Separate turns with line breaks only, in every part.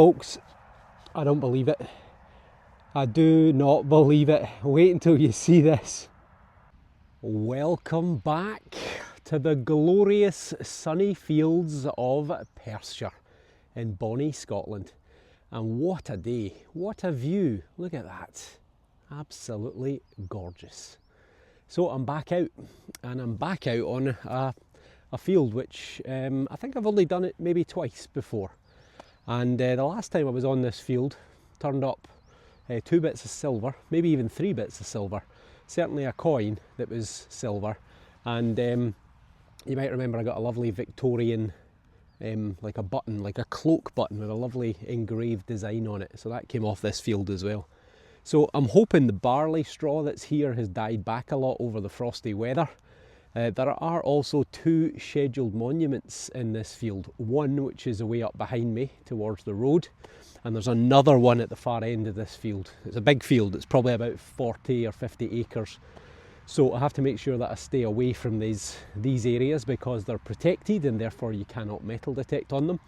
Folks, I don't believe it. I do not believe it. Wait until you see this. Welcome back to the glorious sunny fields of Perthshire in bonny Scotland. And what a day, what a view. Look at that. Absolutely gorgeous. So I'm back out, and I'm back out on a field which I think I've only done it maybe twice before. And the last time I was on this field, turned up 2 bits of silver, maybe even 3 bits of silver, certainly a coin that was silver, and you might remember I got a lovely Victorian like a button, like a cloak button with a lovely engraved design on it, so that came off this field as well. So I'm hoping the barley straw that's here has died back a lot over the frosty weather. There are also 2 scheduled monuments in this field, one which is away up behind me towards the road, and there's another one at the far end of this field. It's a big field, it's probably about 40 or 50 acres. So I have to make sure that I stay away from these areas because they're protected and therefore you cannot metal detect on them.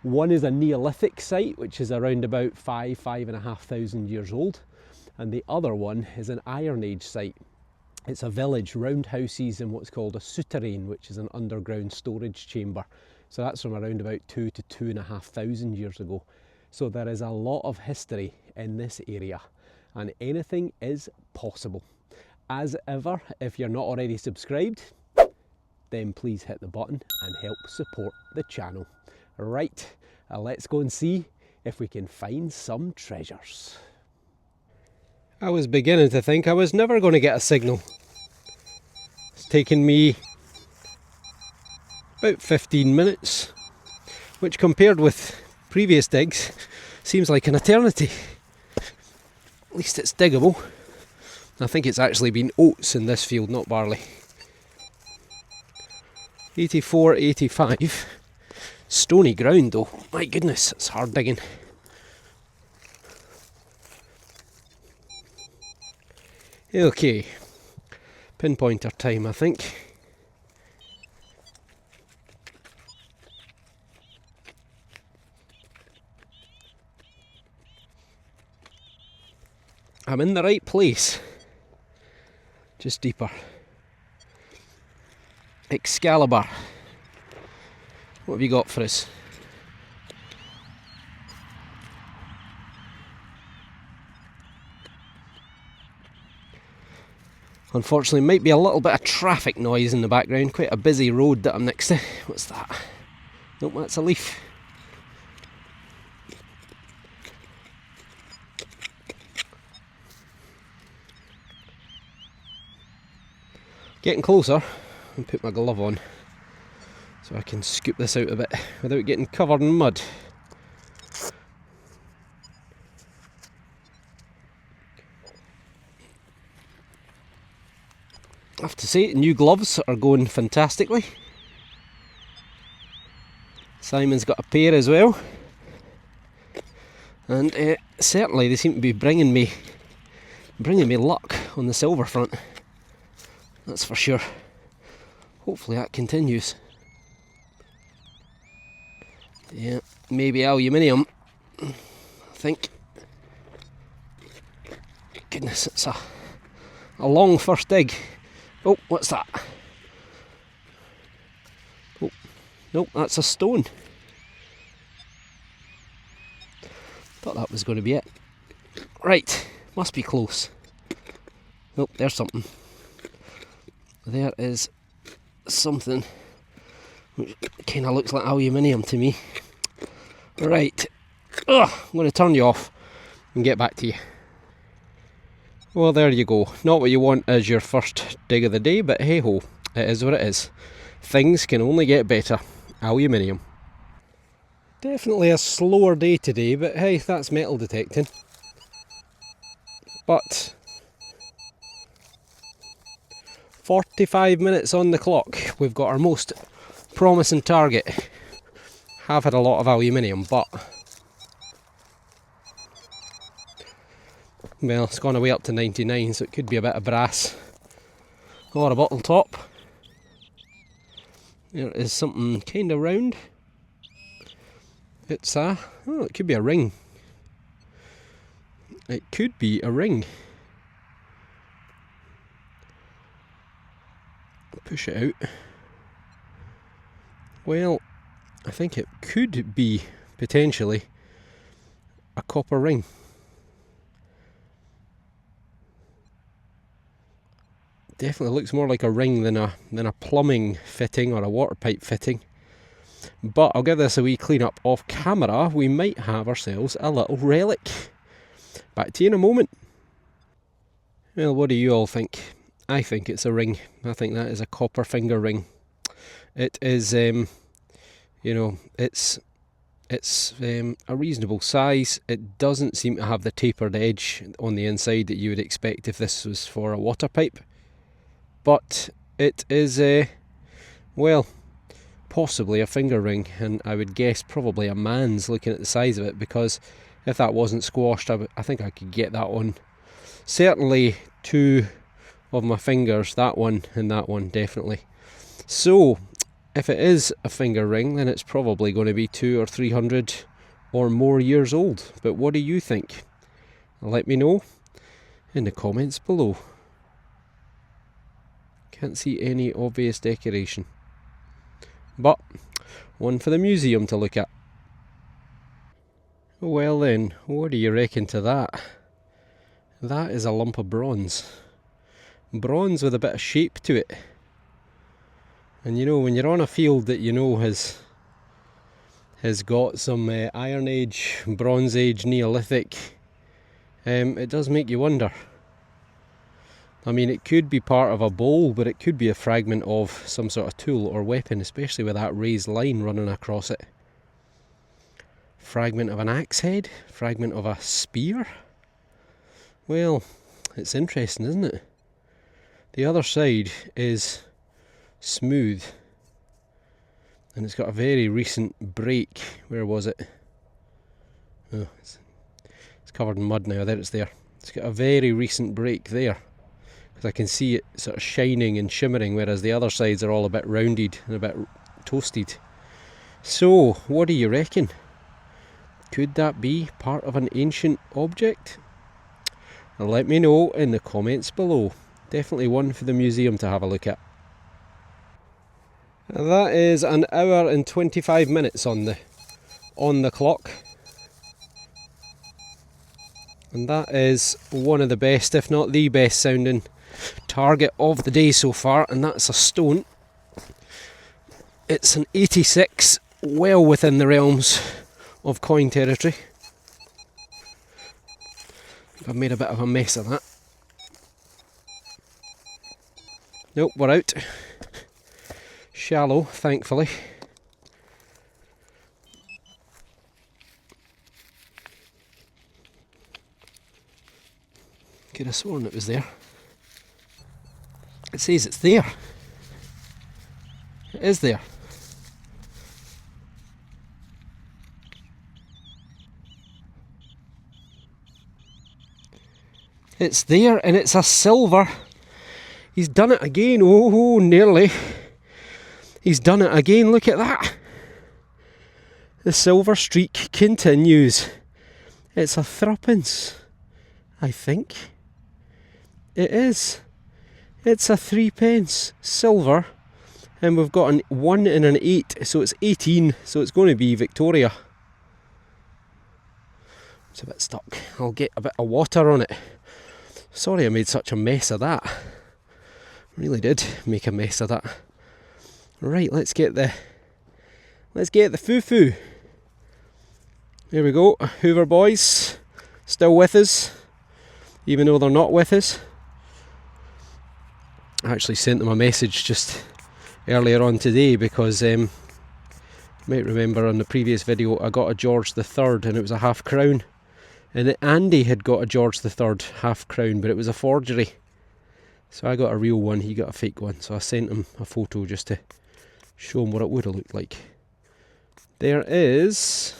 One is a Neolithic site which is around about 5,500 years old, and the other one is an Iron Age site. It's a village, roundhouses, in what's called a souterrain, which is an underground storage chamber. So that's from around about 2,000 to 2,500 years ago. So there is a lot of history in this area, and anything is possible. As ever, if you're not already subscribed, then please hit the button and help support the channel. Right, let's go and see if we can find some treasures. I was beginning to think I was never going to get a signal. It's taken me about 15 minutes, which compared with previous digs seems like an eternity. At least it's diggable. I think it's actually been oats in this field, not barley. 84, 85. Stony ground though. My goodness, it's hard digging. Okay, pinpointer time I think. I'm in the right place. Just deeper. Excalibur. What have you got for us? Unfortunately, might be a little bit of traffic noise in the background. Quite a busy road that I'm next to. What's that? Nope, that's a leaf. Getting closer, and put my glove on so I can scoop this out a bit without getting covered in mud. I have to say, new gloves are going fantastically. Simon's got a pair as well, and certainly they seem to be bringing me luck on the silver front. That's for sure. Hopefully that continues. Yeah, maybe aluminium. I think. Goodness, it's a long first dig. Oh, what's that? Oh, nope, that's a stone. Thought that was going to be it. Right, must be close. Nope, there's something. There is something which kind of looks like aluminium to me. Right, I'm going to turn you off and get back to you. Well, there you go. Not what you want as your first dig of the day, but hey ho, it is what it is. Things can only get better. Aluminium. Definitely a slower day today, but hey, that's metal detecting. But 45 minutes on the clock, we've got our most promising target. Have had a lot of aluminium, but well, it's gone away up to 99, so it could be a bit of brass or a bottle top. There is something kind of round. It's oh, it could be a ring. It could be a ring. Push it out. Well, I think it could be potentially a copper ring. Definitely looks more like a ring than a plumbing fitting or a water pipe fitting. But I'll give this a wee clean up off camera. We might have ourselves a little relic. Back to you in a moment. Well, what do you all think? I think it's a ring. I think that is a copper finger ring. It is, you know, it's a reasonable size. It doesn't seem to have the tapered edge on the inside that you would expect if this was for a water pipe. But it is, well, possibly a finger ring, and I would guess probably a man's looking at the size of it, because if that wasn't squashed, I think I could get that on. Certainly two of my fingers, that one and that one, definitely. So, if it is a finger ring, then it's probably going to be 200 or 300 or more years old. But what do you think? Let me know in the comments below. Can't see any obvious decoration. But one for the museum to look at. Well then, what do you reckon to that? That is a lump of bronze. Bronze with a bit of shape to it. And you know, when you're on a field that you know has got some Iron Age, Bronze Age, Neolithic, it does make you wonder. I mean, it could be part of a bowl, but it could be a fragment of some sort of tool or weapon, especially with that raised line running across it. Fragment of an axe head? Fragment of a spear? Well, it's interesting, isn't it? The other side is smooth, and it's got a very recent break. Where was it? Oh, it's covered in mud now. There it's there. It's got a very recent break there. I can see it sort of shining and shimmering, whereas the other sides are all a bit rounded and a bit toasted. So, what do you reckon? Could that be part of an ancient object? Let me know in the comments below. Definitely one for the museum to have a look at. That is an hour and 25 minutes on the clock. And that is one of the best, if not the best sounding target of the day so far, and that's a stone. It's an 86, well within the realms of coin territory. I've made a bit of a mess of that. Nope, we're out. Shallow, thankfully. Could have sworn it was there. It says it's there. It is there. It's there, and it's a silver. He's done it again. Oh, nearly. He's done it again. Look at that. The silver streak continues. It's a threepence, I think. It is. It's a 3 pence silver, and we've got an 1 and an 8, so it's 18, so it's going to be Victoria. It's a bit stuck. I'll get a bit of water on it. Sorry I made such a mess of that. Really did make a mess of that. Right, let's get the foo-foo. Here we go, Hoover boys, still with us, even though they're not with us. I actually sent them a message just earlier on today because you might remember on the previous video I got a George III and it was a half crown, and Andy had got a George III half crown, but it was a forgery. So I got a real one, he got a fake one, so I sent him a photo just to show him what it would have looked like. There is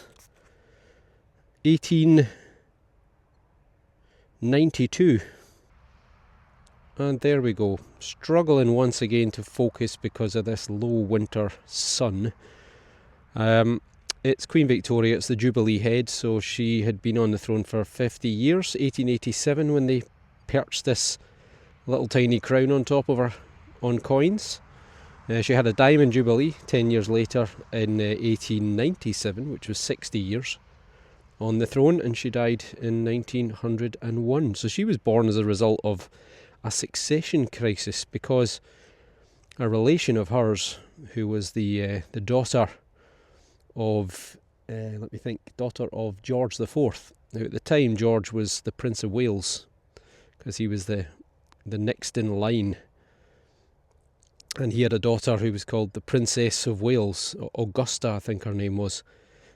1892. And there we go, struggling once again to focus because of this low winter sun. it's Queen Victoria, it's the Jubilee head, so she had been on the throne for 50 years, 1887 when they perched this little tiny crown on top of her on coins. She had a diamond jubilee 10 years later in 1897, which was 60 years on the throne, and she died in 1901. So she was born as a result of a succession crisis, because a relation of hers, who was the daughter of, daughter of George IV. Now at the time George was the Prince of Wales, because he was the next in line, and he had a daughter who was called the Princess of Wales, Augusta I think her name was,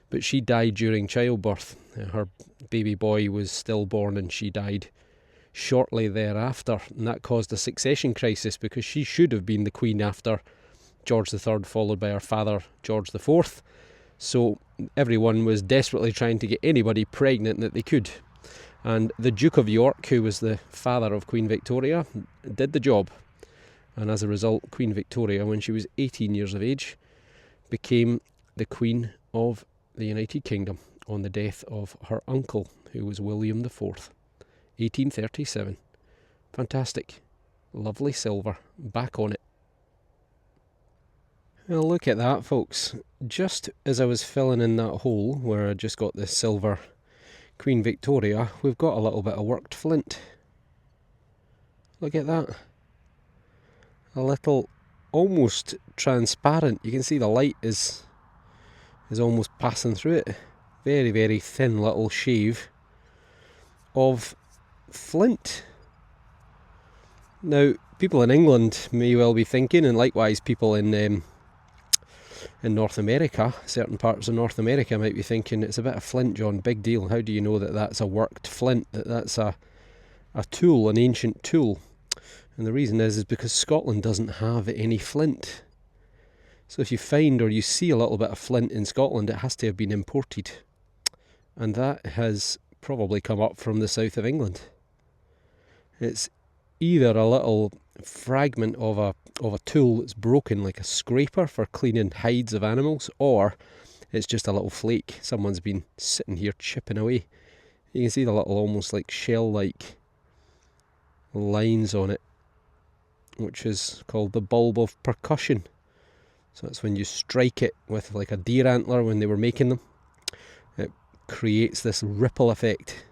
but she died during childbirth. Her baby boy was stillborn and she died shortly thereafter, and that caused a succession crisis, because she should have been the queen after George III, followed by her father George IV. So everyone was desperately trying to get anybody pregnant that they could, and the Duke of York, who was the father of Queen Victoria, did the job. And as a result, Queen Victoria, when she was 18 years of age, became the Queen of the United Kingdom on the death of her uncle, who was William IV, 1837. Fantastic. Lovely silver. Back on it. Well, look at that, folks. Just as I was filling in that hole where I just got the silver Queen Victoria, we've got a little bit of worked flint. Look at that. A little, almost transparent. You can see the light is almost passing through it. Very, very thin little shave of flint. Now, people in England may well be thinking, and likewise people in North America, certain parts of North America might be thinking, it's a bit of flint, John, big deal. How do you know that that's a worked flint, that's a tool, an ancient tool? And the reason is because Scotland doesn't have any flint. So if you find or you see a little bit of flint in Scotland, it has to have been imported. And that has probably come up from the south of England. It's either a little fragment of a tool that's broken, like a scraper for cleaning hides of animals, or it's just a little flake. Someone's been sitting here chipping away. You can see the little almost like shell-like lines on it, which is called the bulb of percussion. So that's when you strike it with like a deer antler when they were making them. It creates this ripple effect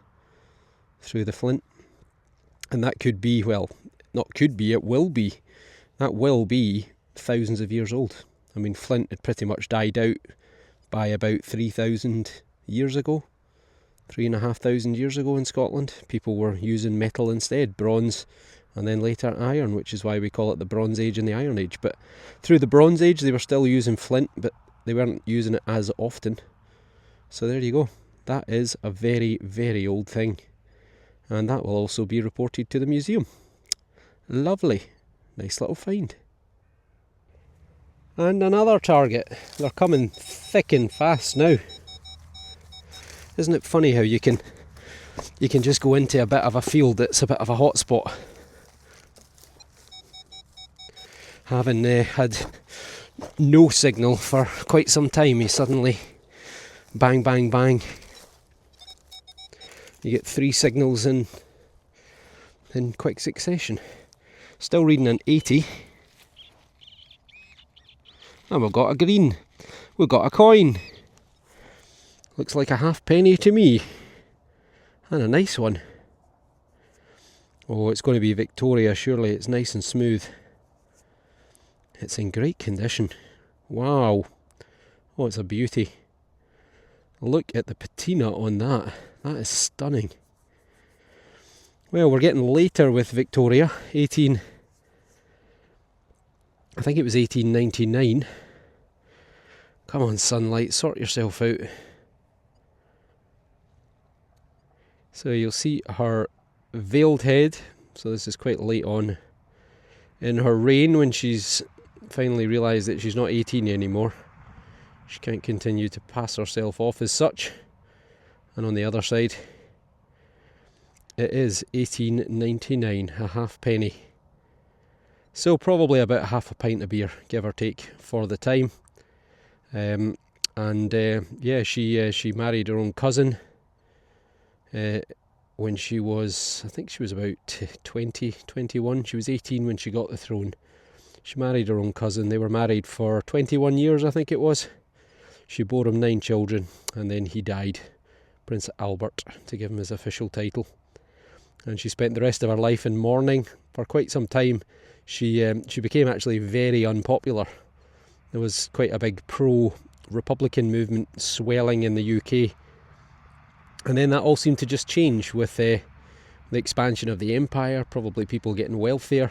through the flint. And that could be, well, not could be, it will be. That will be thousands of years old. I mean, flint had pretty much died out by about 3,000 years ago. 3,500 years ago in Scotland. People were using metal instead, bronze, and then later iron, which is why we call it the Bronze Age and the Iron Age. But through the Bronze Age they were still using flint, but they weren't using it as often. So there you go. That is a very, very old thing. And that will also be reported to the museum. Lovely. Nice little find. And another target. They're coming thick and fast now. Isn't it funny how you can just go into a bit of a field that's a bit of a hot spot. Having had no signal for quite some time, you suddenly bang, bang, bang. You get 3 signals in quick succession. Still reading an 80. And we've got a green. We've got a coin. Looks like a halfpenny to me. And a nice one. Oh, it's going to be Victoria, surely. It's nice and smooth. It's in great condition. Wow. Oh, it's a beauty. Look at the patina on that. That is stunning. Well, we're getting later with Victoria. I think it was 1899. Come on, sunlight, sort yourself out. So you'll see her veiled head. So this is quite late on in her reign, when she's finally realised that she's not 18 anymore. She can't continue to pass herself off as such. And on the other side, it is 1899, a halfpenny. So probably about half a pint of beer, give or take, for the time. and yeah, she married her own cousin when she was, I think she was about 20, 21. She was 18 when she got the throne. She married her own cousin. They were married for 21 years, I think it was. She bore him 9 children, and then he died, Prince Albert, to give him his official title. And she spent the rest of her life in mourning for quite some time. She became actually very unpopular. There was quite a big pro-Republican movement swelling in the UK. And then that all seemed to just change with the expansion of the empire, probably people getting wealthier,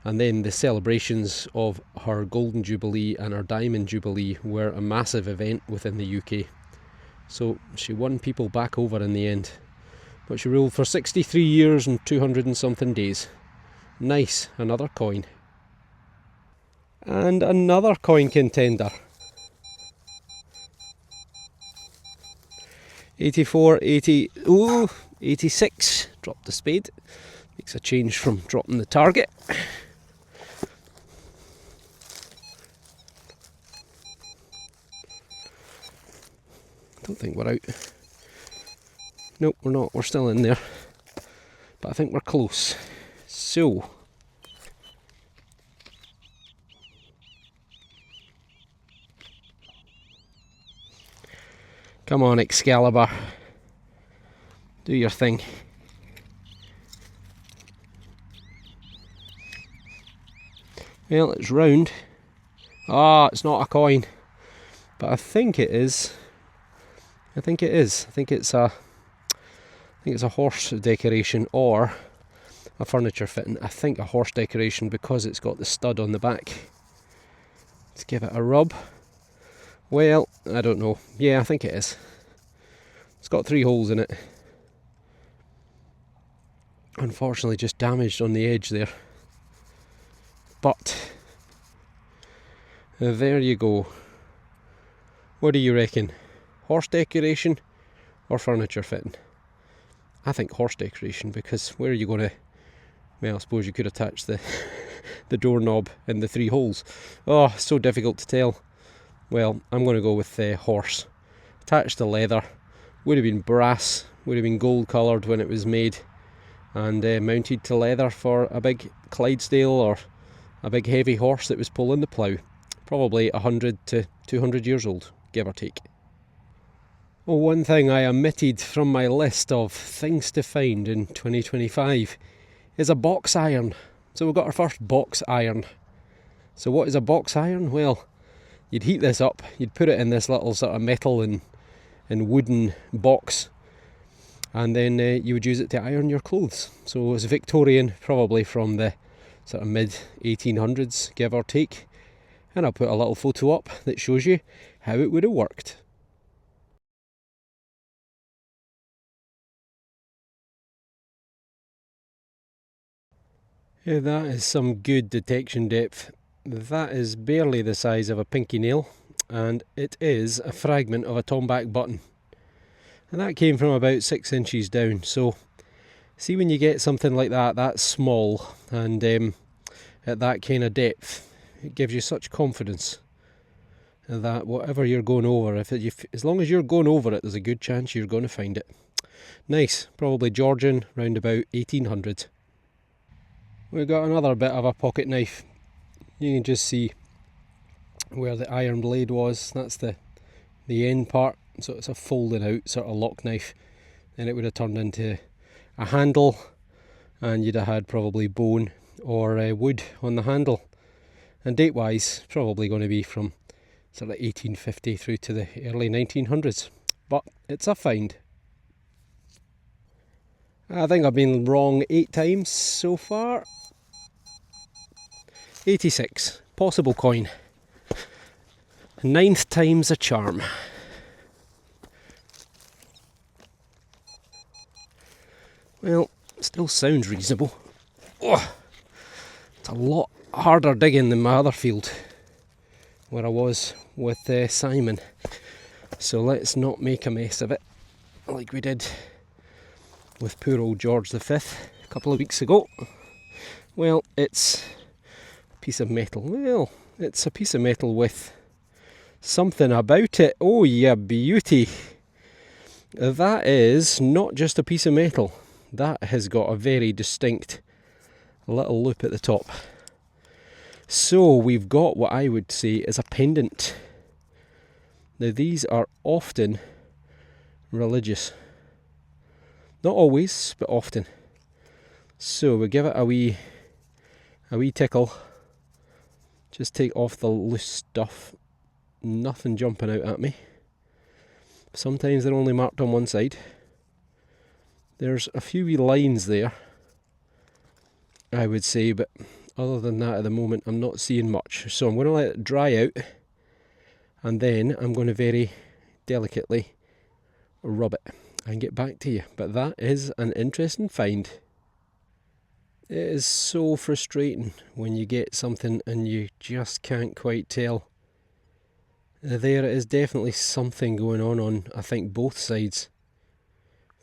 and then the celebrations of her Golden Jubilee and her Diamond Jubilee were a massive event within the UK. So she won people back over in the end. But she ruled for 63 years and 200 and something days. Nice, another coin. And another coin contender. 84, 80, ooh, 86. Drop the spade. Makes a change from dropping the target. Don't think we're out. Nope, we're not. We're still in there. But I think we're close. So. Come on, Excalibur. Do your thing. Well, it's round. Ah, it's not a coin. But I think it is. I think it is. I think it's a horse decoration or a furniture fitting. I think a horse decoration because it's got the stud on the back. Let's give it a rub. Well, I don't know. Yeah, I think it is. It's got 3 holes in it. Unfortunately, just damaged on the edge there. But there you go. What do you reckon? Horse decoration or furniture fitting? I think horse decoration, because where are you going to... Well, I suppose you could attach the doorknob in the 3 holes. Oh, so difficult to tell. Well, I'm going to go with horse. Attached to leather. Would have been brass. Would have been gold coloured when it was made. And mounted to leather for a big Clydesdale or a big heavy horse that was pulling the plough. Probably 100 to 200 years old, give or take. Oh, one thing I omitted from my list of things to find in 2025 is a box iron. So we've got our first box iron. So what is a box iron? Well, you'd heat this up, you'd put it in this little sort of metal and wooden box, and then you would use it to iron your clothes. So it's Victorian, probably from the sort of mid 1800s, give or take. And I'll put a little photo up that shows you how it would have worked. Yeah, that is some good detection depth. That is barely the size of a pinky nail, and it is a fragment of a tomback button. And that came from about 6 inches down. So see, when you get something like that, that small, and at that kind of depth, it gives you such confidence that whatever you're going over, as long as you're going over it, there's a good chance you're going to find it. Nice, probably Georgian, round about 1800. We've got another bit of a pocket knife. You can just see where the iron blade was. That's the end part. So it's a folded out sort of lock knife. Then it would have turned into a handle, and you'd have had probably bone or wood on the handle. And date wise, probably going to be from sort of 1850 through to the early 1900s. But it's a find. I think I've been wrong 8 times so far. 86. Possible coin. 9th time's a charm. Well, still sounds reasonable. Oh, it's a lot harder digging than my other field, where I was with Simon. So let's not make a mess of it like we did with poor old George V a couple of weeks ago. Well, it's a piece of metal. Well, it's a piece of metal with Something about it. Oh, yeah, beauty. That is not just a piece of metal. That has got a very distinct little loop at the top. So we've got what I would say is a pendant. Now these are often religious. Not always, but often. So we give it a wee tickle. Just take off the loose stuff. Nothing jumping out at me. Sometimes they're only marked on one side. There's a few wee lines there, I would say, but other than that at the moment I'm not seeing much. So I'm going to let it dry out, and then I'm going to very delicately rub it and get back to you. But that is an interesting find. It is so frustrating when you get something and you just can't quite tell. There is definitely something going on I think both sides,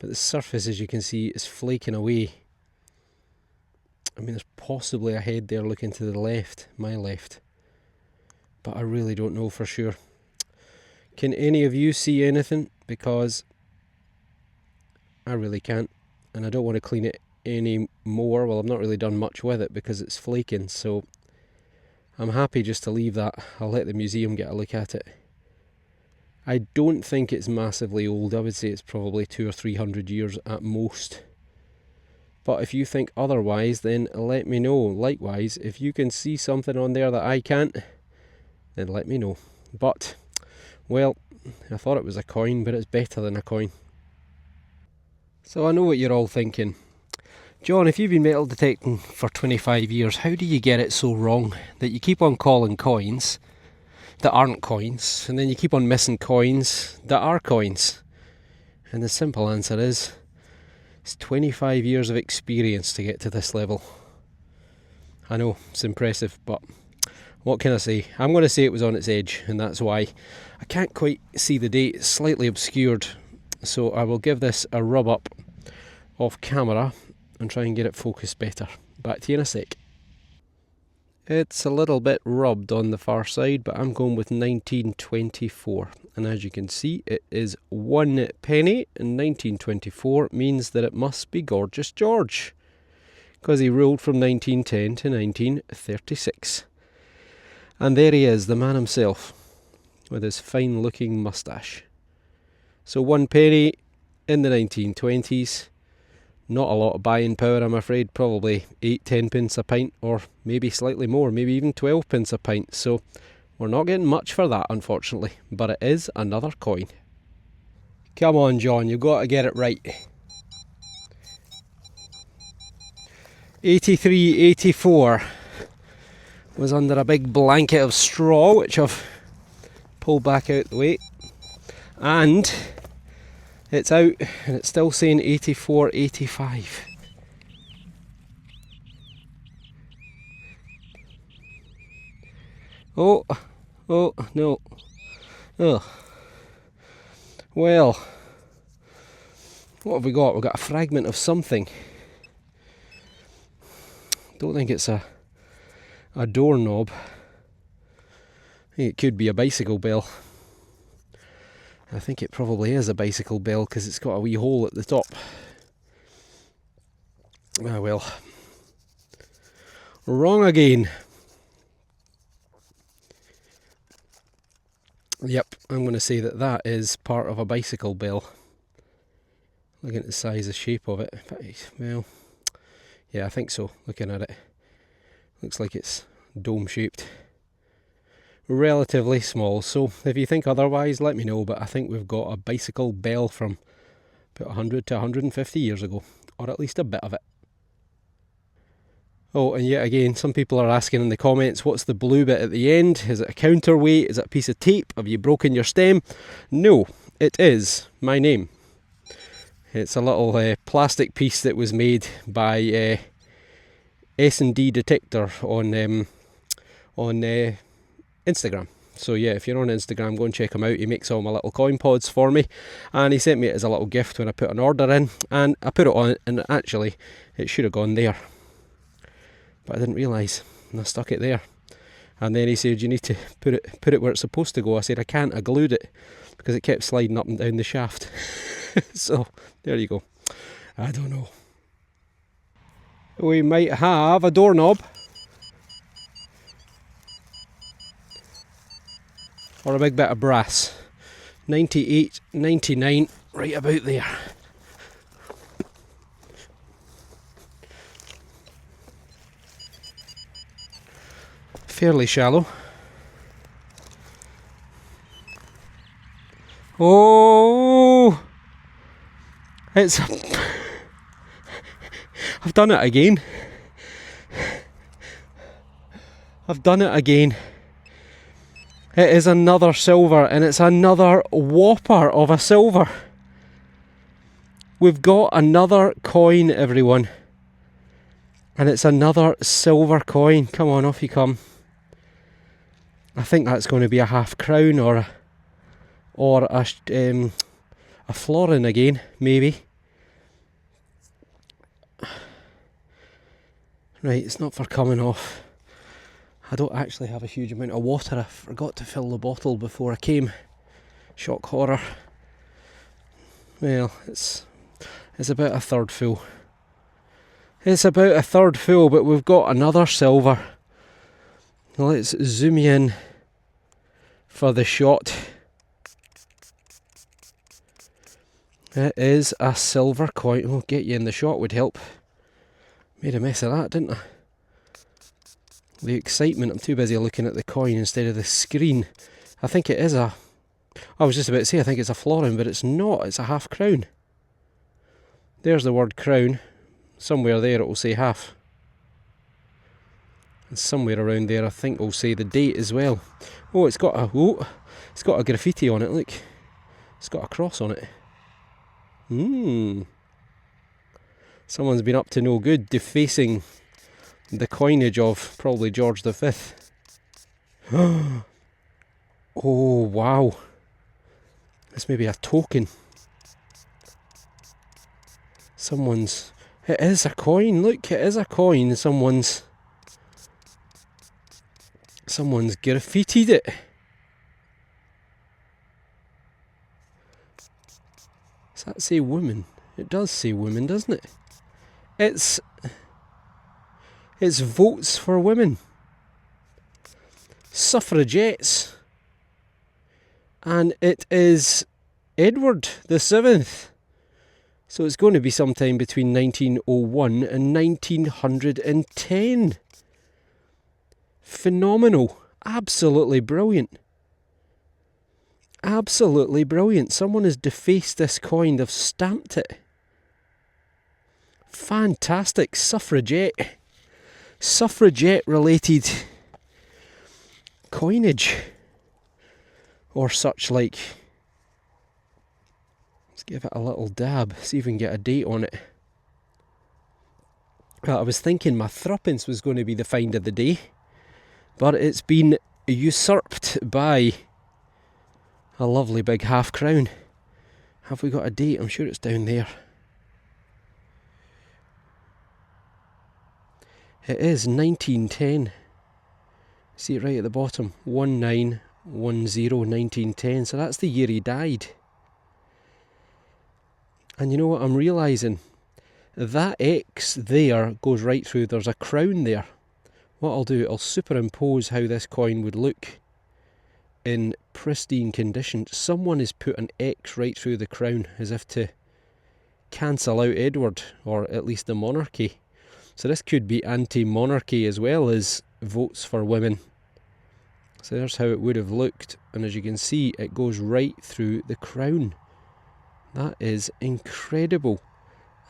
but the surface, as you can see, is flaking away. I mean, there's possibly a head there looking to the left, my left, but I really don't know for sure. Can any of you see anything? Because I really can't, and I don't want to clean it any more. Well, I've not really done much with it because it's flaking, so I'm happy just to leave that. I'll let the museum get a look at it. I don't think it's massively old. I would say it's probably 200 or 300 years at most. But if you think otherwise, then let me know. Likewise, if you can see something on there that I can't, then let me know. But, well, I thought it was a coin, but it's better than a coin. So I know what you're all thinking. John, if you've been metal detecting for 25 years, how do you get it so wrong that you keep on calling coins that aren't coins, and then you keep on missing coins that are coins? And the simple answer is, it's 25 years of experience to get to this level. I know, it's impressive, but what can I say? I'm going to say it was on its edge, and that's why. I can't quite see the date, it's slightly obscured, so I will give this a rub up off camera and try and get it focused better. Back to you in a sec. It's a little bit rubbed on the far side, but I'm going with 1924. And as you can see, it is 1 penny, and 1924 means that it must be Gorgeous George, because he ruled from 1910 to 1936. And there he is, the man himself, with his fine looking moustache. So 1 penny in the 1920s. Not a lot of buying power, I'm afraid. Probably 8-10 pence a pint, or maybe slightly more, maybe even 12 pence a pint. So we're not getting much for that, unfortunately, but it is another coin. Come on, John, you've got to get it right. 83-84 was under a big blanket of straw, which I've pulled back out the way, and it's out, and it's still saying 84-85. Oh no. Oh. Well, what have we got? We've got a fragment of something. Don't think it's a doorknob. I think it could be a bicycle bell. I think it probably is a bicycle bell because it's got a wee hole at the top. Ah well. Wrong again. Yep, I'm going to say that that is part of a bicycle bell. Looking at the size and shape of it. Well, yeah, I think so, looking at it. Looks like it's dome shaped. Relatively small, so if you think otherwise, let me know, but I think we've got a bicycle bell from about 100 to 150 years ago, or at least a bit of it. Oh, and yet again, some people are asking in the comments, what's the blue bit at the end? Is it a counterweight? Is it a piece of tape? Have you broken your stem? No, it is my name. It's a little plastic piece that was made by S&D Detector on Instagram. So yeah, if you're on Instagram, go and check him out. He makes all my little coin pods for me, and he sent me it as a little gift when I put an order in, and I put it on, and actually it should have gone there, but I didn't realise, and I stuck it there. And then he said, you need to put it where it's supposed to go. I said, I can't, I glued it, because it kept sliding up and down the shaft. So, there you go. I don't know. We might have a doorknob. Or a big bit of brass. 98, 99, right about there. Fairly shallow. Oh! It's... I've done it again. I've done it again. It is another silver, and it's another whopper of a silver. We've got another coin, everyone. And it's another silver coin. Come on, off you come. I think that's going to be a half crown or a florin again, maybe. Right, it's not for coming off. I don't actually have a huge amount of water. I forgot to fill the bottle before I came. Shock horror. Well, it's about a third full. It's about a third full, but we've got another silver. Let's zoom in for the shot. It is a silver coin. Oh, get you in the shot would help. Made a mess of that, didn't I? The excitement, I'm too busy looking at the coin instead of the screen. I think it is a... I was just about to say I think it's a florin, but it's not. It's a half crown. There's the word crown. Somewhere there it will say half. And somewhere around there I think will say the date as well. Oh, it's got a graffiti on it, look. It's got a cross on it. Someone's been up to no good defacing the coinage of probably George V. Oh wow. This may be a token. It is a coin, look, it is a coin. Someone's graffitied it. Does that say woman? It does say woman, doesn't it? It's votes for women. Suffragettes. And it is Edward the 7th. So it's going to be sometime between 1901 and 1910. Phenomenal. Absolutely brilliant. Absolutely brilliant. Someone has defaced this coin. They've stamped it. Fantastic. Suffragette. Suffragette related coinage. Or such like. Let's give it a little dab. See if we can get a date on it. Well, I was thinking my threepence was going to be the find of the day. But it's been usurped by a lovely big half crown. Have we got a date? I'm sure it's down there. It is 1910. See it right at the bottom. 1910. So that's the year he died. And you know what I'm realising? That X there goes right through. There's a crown there. What I'll do, I'll superimpose how this coin would look in pristine condition. Someone has put an X right through the crown as if to cancel out Edward, or at least the monarchy. So this could be anti-monarchy as well as votes for women. So there's how it would have looked, and as you can see it goes right through the crown. That is incredible.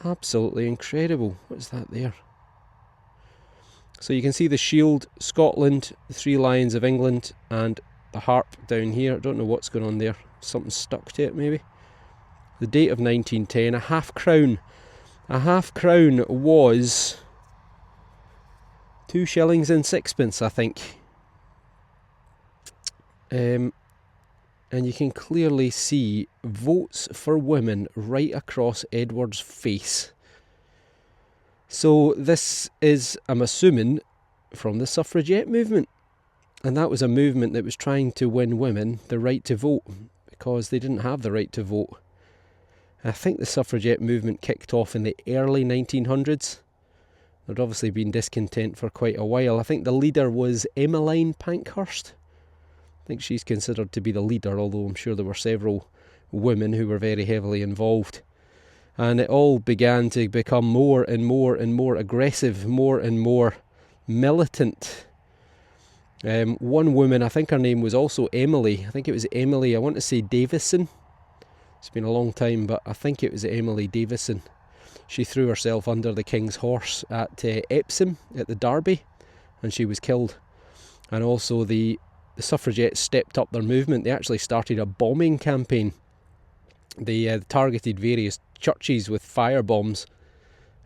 Absolutely incredible. What's that there? So you can see the shield, Scotland, the 3 lions of England, and the harp down here. I don't know what's going on there. Something stuck to it maybe. The date of 1910, a half crown. A half crown was 2 shillings and 6pence, I think. And you can clearly see votes for women right across Edward's face. So this is, I'm assuming, from the suffragette movement. And that was a movement that was trying to win women the right to vote, because they didn't have the right to vote. I think the suffragette movement kicked off in the early 1900s. There'd obviously been discontent for quite a while. I think the leader was Emmeline Pankhurst. I think she's considered to be the leader, although I'm sure there were several women who were very heavily involved. And it all began to become more and more and more aggressive, more and more militant. One woman, I think her name was also Emily. I think it was Emily, I want to say Davison. It's been a long time, but I think it was Emily Davison. She threw herself under the King's horse at Epsom, at the Derby, and she was killed. And also the suffragettes stepped up their movement. They actually started a bombing campaign. They targeted various churches with firebombs,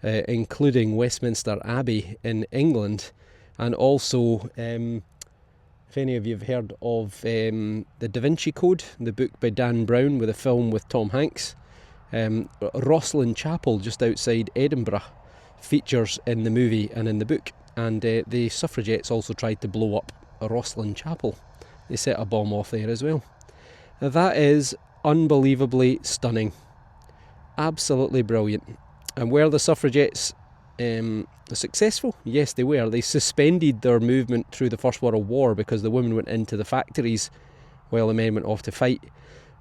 including Westminster Abbey in England, and also, if any of you have heard of the Da Vinci Code, the book by Dan Brown with a film with Tom Hanks, Rosslyn Chapel just outside Edinburgh features in the movie and in the book, and the suffragettes also tried to blow up Rosslyn Chapel. They set a bomb off there as well. Now, that is unbelievably stunning, absolutely brilliant. And were the suffragettes successful? Yes, they were. They suspended their movement through the First World War because the women went into the factories while the men went off to fight.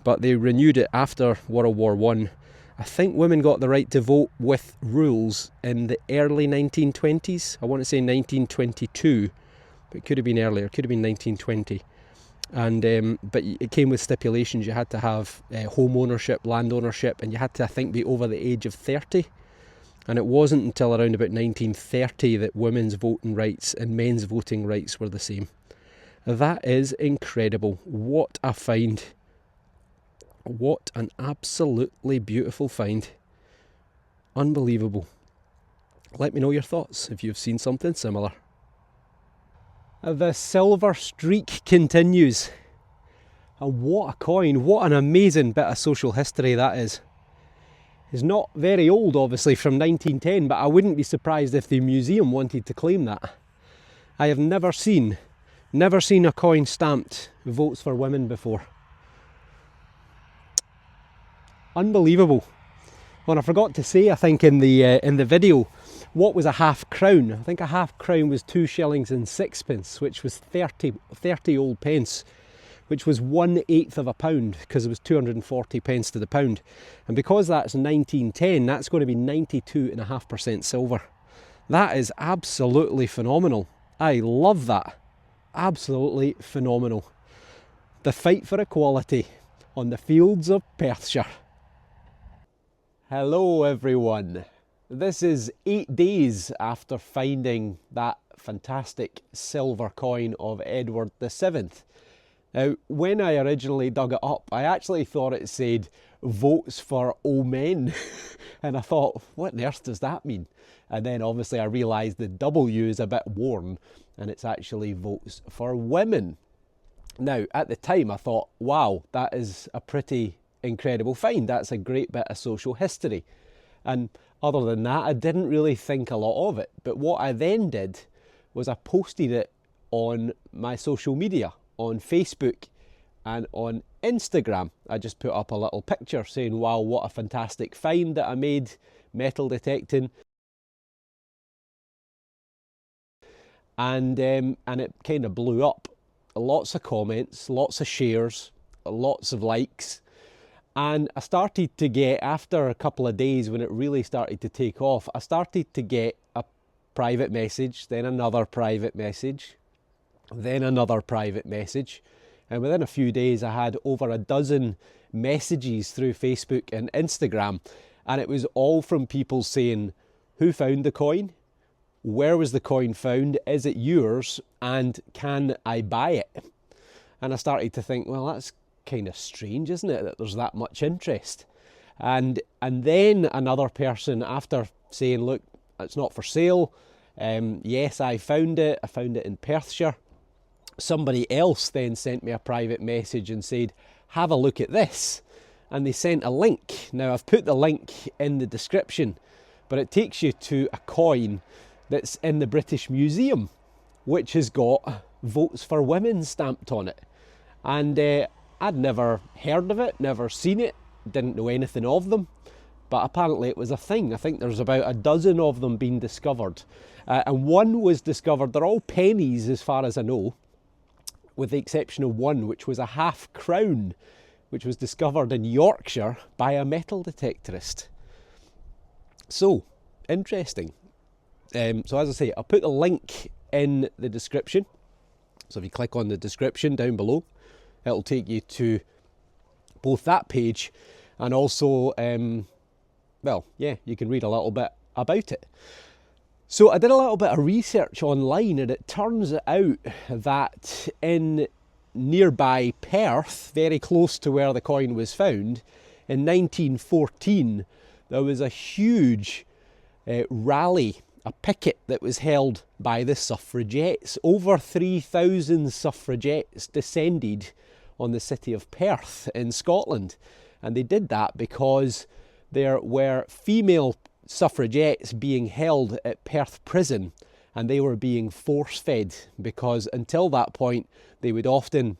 But they renewed it after World War I. I think women got the right to vote with rules in the early 1920s. I want to say 1922, but it could have been earlier. It could have been 1920. And but it came with stipulations. You had to have home ownership, land ownership, and you had to, I think, be over the age of 30. And it wasn't until around about 1930 that women's voting rights and men's voting rights were the same. That is incredible. What a find. What an absolutely beautiful find. Unbelievable. Let me know your thoughts if you've seen something similar. The silver streak continues. And what a coin. What an amazing bit of social history that is. It's not very old, obviously, from 1910, but I wouldn't be surprised if the museum wanted to claim that. I have never seen a coin stamped votes for women before. Unbelievable. Well, I forgot to say, I think in the video, what was a half crown? I think a half crown was 2 shillings and 6pence, which was 30 old pence, which was 1/8 of a pound, because it was 240 pence to the pound. And because that's 1910, that's going to be 92.5% silver. That is absolutely phenomenal. I love that. Absolutely phenomenal. The fight for equality on the fields of Perthshire. Hello everyone. This is 8 days after finding that fantastic silver coin of Edward VII. Now, when I originally dug it up, I actually thought it said votes for all men. And I thought, what on earth does that mean? And then obviously I realised the W is a bit worn and it's actually votes for women. Now, at the time I thought, wow, that is a pretty incredible find. That's a great bit of social history. And other than that, I didn't really think a lot of it. But what I then did was I posted it on my social media, on Facebook and on Instagram. I just put up a little picture saying, wow, what a fantastic find that I made metal detecting. And it kind of blew up. Lots of comments, lots of shares, lots of likes. And I started to get, after a couple of days when it really started to take off, I started to get a private message, then another private message, then another private message. And within a few days I had over a dozen messages through Facebook and Instagram. And it was all from people saying, who found the coin? Where was the coin found? Is it yours? And can I buy it? And I started to think, well, that's kind of strange, isn't it, that there's that much interest? And then another person, after saying, look, it's not for sale. Yes, I found it in Perthshire. Somebody else then sent me a private message and said, have a look at this. And they sent a link. Now, I've put the link in the description, but it takes you to a coin that's in the British Museum, which has got votes for women stamped on it. And I'd never heard of it, never seen it, didn't know anything of them. But apparently it was a thing. I think there's about a dozen of them being discovered. And one was discovered, they're all pennies as far as I know, with the exception of one, which was a half crown, which was discovered in Yorkshire by a metal detectorist. So, interesting. So as I say, I'll put the link in the description. So if you click on the description down below, it'll take you to both that page and also, well, yeah, you can read a little bit about it. So I did a little bit of research online, and it turns out that in nearby Perth, very close to where the coin was found, in 1914, there was a huge rally, a picket that was held by the Suffragettes. Over 3,000 Suffragettes descended on the city of Perth in Scotland. And they did that because there were female suffragettes being held at Perth prison, and they were being force-fed because until that point they would often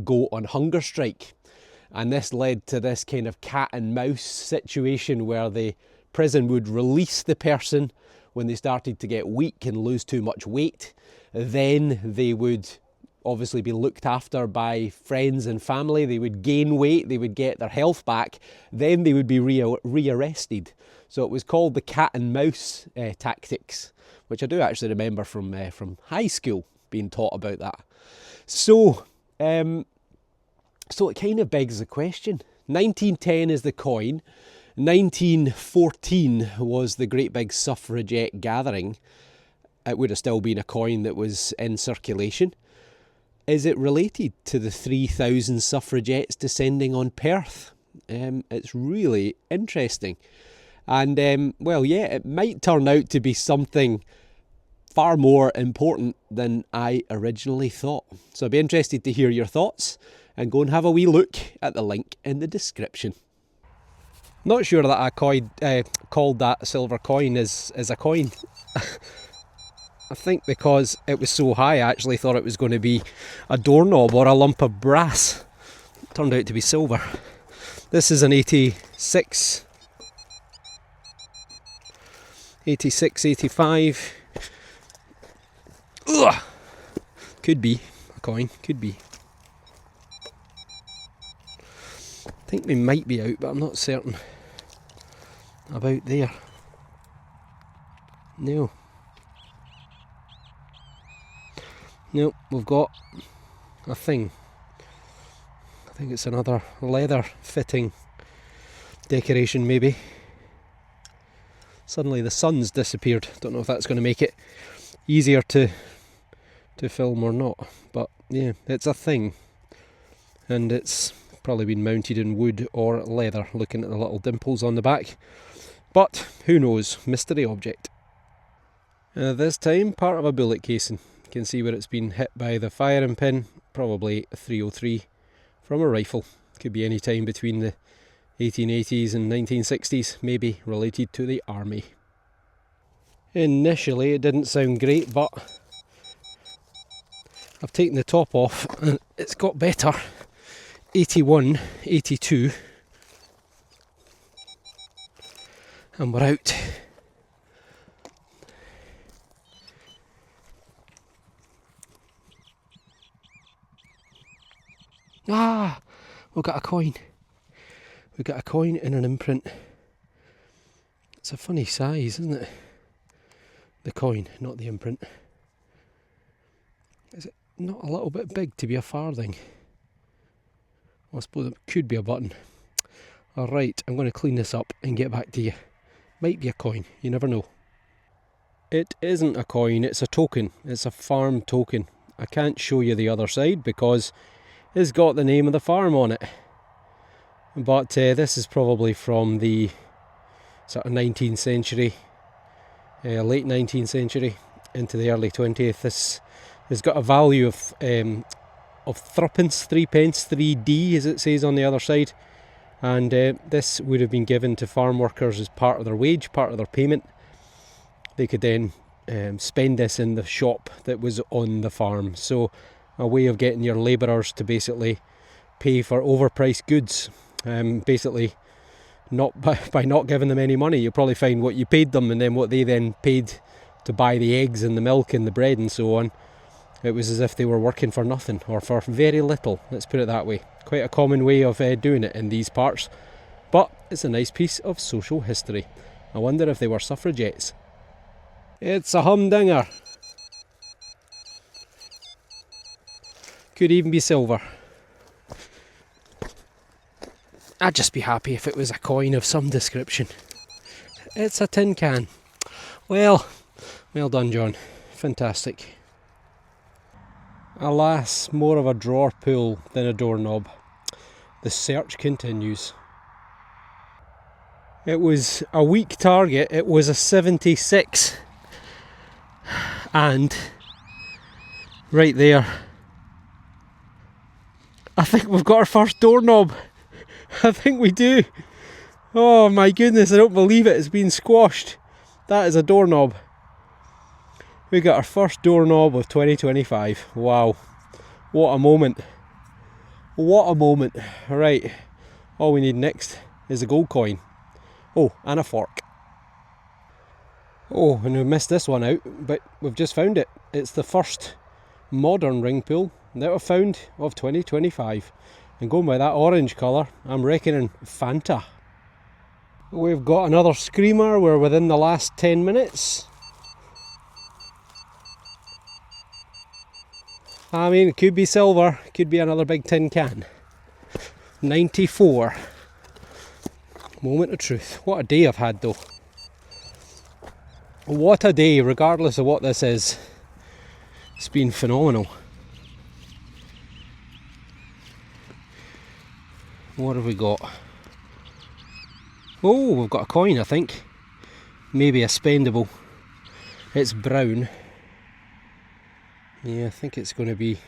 go on hunger strike. And this led to this kind of cat and mouse situation where the prison would release the person when they started to get weak and lose too much weight. Then they would obviously be looked after by friends and family. They would gain weight, they would get their health back, then they would be re-arrested. So it was called the cat and mouse tactics, which I do actually remember from high school being taught about that. So it kind of begs the question. 1910 is the coin. 1914 was the great big suffragette gathering. It would have still been a coin that was in circulation. Is it related to the 3,000 suffragettes descending on Perth? It's really interesting. And, well, yeah, it might turn out to be something far more important than I originally thought. So I'd be interested to hear your thoughts, and go and have a wee look at the link in the description. Not sure that I called that silver coin as a coin. I think because it was so high, I actually thought it was going to be a doorknob or a lump of brass. It turned out to be silver. This is an 86, 85. Ugh! Could be a coin, could be. I think they might be out, but I'm not certain about there. No. Nope, we've got a thing. I think it's another leather fitting decoration maybe. Suddenly the sun's disappeared. Don't know if that's going to make it easier to film or not. But yeah, it's a thing. And it's probably been mounted in wood or leather, looking at the little dimples on the back. But who knows, mystery object. This time part of a bullet casing. You can see where it's been hit by the firing pin, probably a 303 from a rifle. Could be any time between the 1880s and 1960s, maybe related to the army. Initially it didn't sound great, but I've taken the top off and it's got better. 81, 82, and we're out. Ah, we've got a coin. We've got a coin in an imprint. It's a funny size, isn't it? The coin, not the imprint. Is it not a little bit big to be a farthing? I suppose it could be a button. Alright, I'm going to clean this up and get back to you. Might be a coin, you never know. It isn't a coin, it's a token. It's a farm token. I can't show you the other side because it's got the name of the farm on it. But this is probably from the sort of 19th century, late 19th century into the early 20th. This has got a value of threepence, 3D as it says on the other side. And this would have been given to farm workers as part of their wage, part of their payment. They could then spend this in the shop that was on the farm. So a way of getting your labourers to basically pay for overpriced goods. Basically, not by not giving them any money. You'll probably find what you paid them and then what they then paid to buy the eggs and the milk and the bread and so on. It was as if they were working for nothing, or for very little, let's put it that way. Quite a common way of doing it in these parts, but it's a nice piece of social history. I wonder if they were suffragettes. It's a humdinger. Could even be silver. I'd just be happy if it was a coin of some description. It's a tin can. Well done, John. Fantastic. Alas, more of a drawer pull than a doorknob. The search continues. It was a weak target. It was a 76. And right there, I think we've got our first doorknob. I think we do. Oh my goodness, I don't believe it. It's been squashed. That is a doorknob. We got our first doorknob of 2025. Wow. What a moment. What a moment. Right. All we need next is a gold coin. Oh, and a fork. Oh, and we missed this one out, but we've just found it. It's the first modern ring pull that we've found of 2025. And going by that orange colour, I'm reckoning Fanta. We've got another screamer. We're within the last 10 minutes. I mean, it could be silver, could be another big tin can. 94. Moment of truth. What a day I've had though. What a day, regardless of what this is. It's been phenomenal. What have we got? Oh, we've got a coin, I think. Maybe a spendable. It's brown. Yeah, I think it's going to be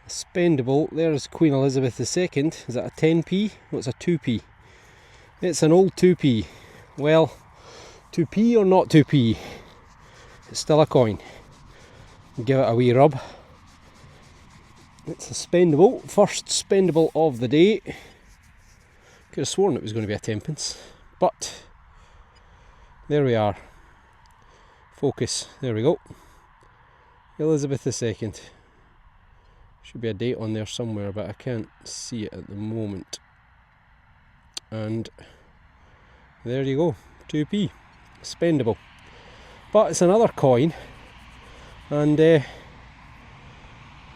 a spendable. There's Queen Elizabeth II. Is that a 10p? Oh, it's a 2p. It's an old 2p. Well, 2p or not 2p, it's still a coin. Give it a wee rub. It's a spendable. First spendable of the day. Could have sworn it was going to be a 10pence. But there we are. Focus. There we go. Elizabeth II. Should be a date on there somewhere, but I can't see it at the moment. And there you go, 2p, spendable. But it's another coin, and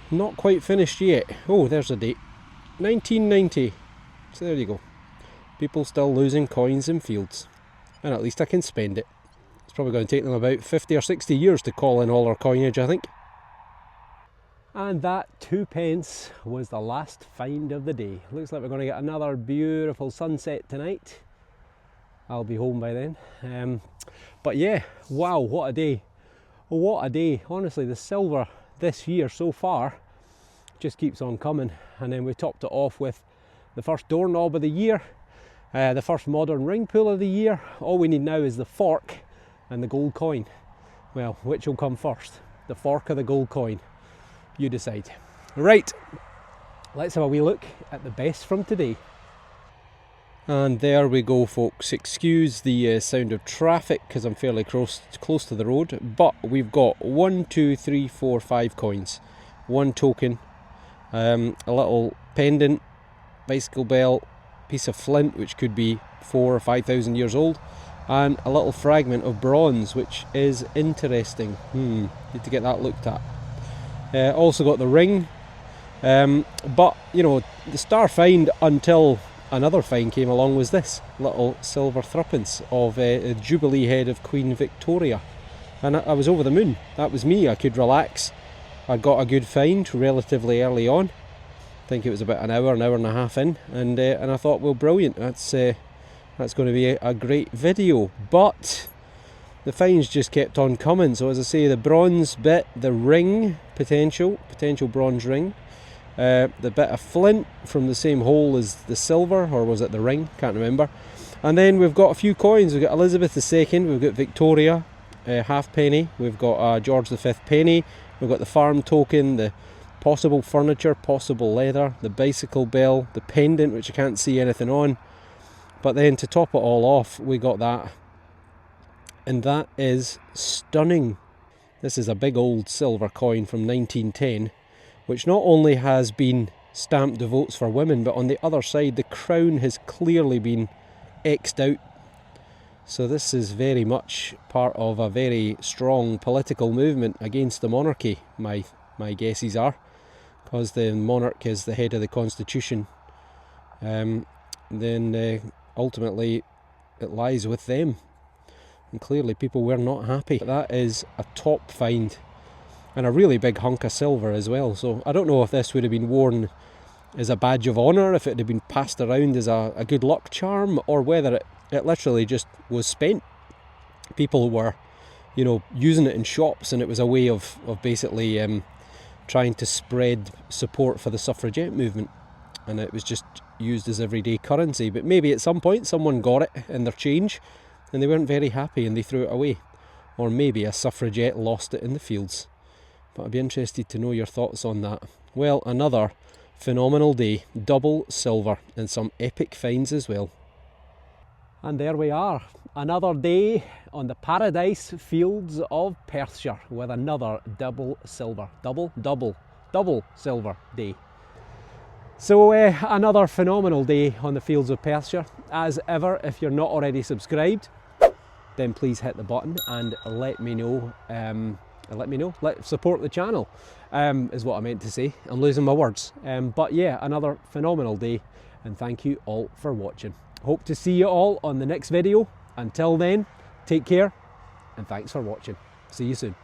not quite finished yet. Oh, there's a date, 1990. So there you go. People still losing coins in fields, and at least I can spend it. It's probably going to take them about 50 or 60 years to call in all our coinage, I think. And that 2p was the last find of the day. Looks like we're going to get another beautiful sunset tonight. I'll be home by then. But yeah, wow, what a day. What a day. Honestly, the silver this year so far just keeps on coming. And then we topped it off with the first doorknob of the year, the first modern ring pull of the year. All we need now is the fork and the gold coin. Well, which will come first? The fork or the gold coin? You decide. Right, let's have a wee look at the best from today. And there we go, folks. Excuse the sound of traffic because I'm fairly close to the road, but we've got 1, 2, 3, 4, 5 coins, 1 token, a little pendant, bicycle belt, piece of flint which could be 4,000 or 5,000 years old, and a little fragment of bronze, which is interesting. Need to get that looked at. Also got the ring, but you know, the star find until another find came along was this little silver threepence of a Jubilee head of Queen Victoria, and I was over the moon. That was me. I could relax. I got a good find relatively early on. I think it was about an hour and a half in, and I thought, well, brilliant. That's going to be a great video. But the finds just kept on coming. So as I say, the bronze bit, the ring, potential bronze ring, the bit of flint from the same hole as the silver, or was it the ring? Can't remember. And then we've got a few coins. We've got Elizabeth II, we've got Victoria, halfpenny, we've got a George V penny, we've got the farm token, the possible furniture, possible leather, the bicycle bell, the pendant which I can't see anything on. But then to top it all off, we got that. And that is stunning. This is a big old silver coin from 1910, which not only has been stamped the votes for women, but on the other side the crown has clearly been X'd out. So this is very much part of a very strong political movement against the monarchy, my guesses are, because the monarch is the head of the constitution. Then ultimately it lies with them, and clearly people were not happy. That is a top find, and a really big hunk of silver as well. So I don't know if this would have been worn as a badge of honour, if it had been passed around as a good luck charm, or whether it literally just was spent. People were, you know, using it in shops, and it was a way of basically trying to spread support for the suffragette movement, and it was just used as everyday currency. But maybe at some point someone got it in their change and they weren't very happy and they threw it away, or maybe a suffragette lost it in the fields. But I'd be interested to know your thoughts on that. Well, another phenomenal day, double silver and some epic finds as well. And there we are, another day on the paradise fields of Perthshire with another double silver silver day. So another phenomenal day on the fields of Perthshire. As ever, if you're not already subscribed, then please hit the button and let me know. Support the channel, is what I meant to say. I'm losing my words. But yeah, another phenomenal day, and thank you all for watching. Hope to see you all on the next video. Until then, take care and thanks for watching. See you soon.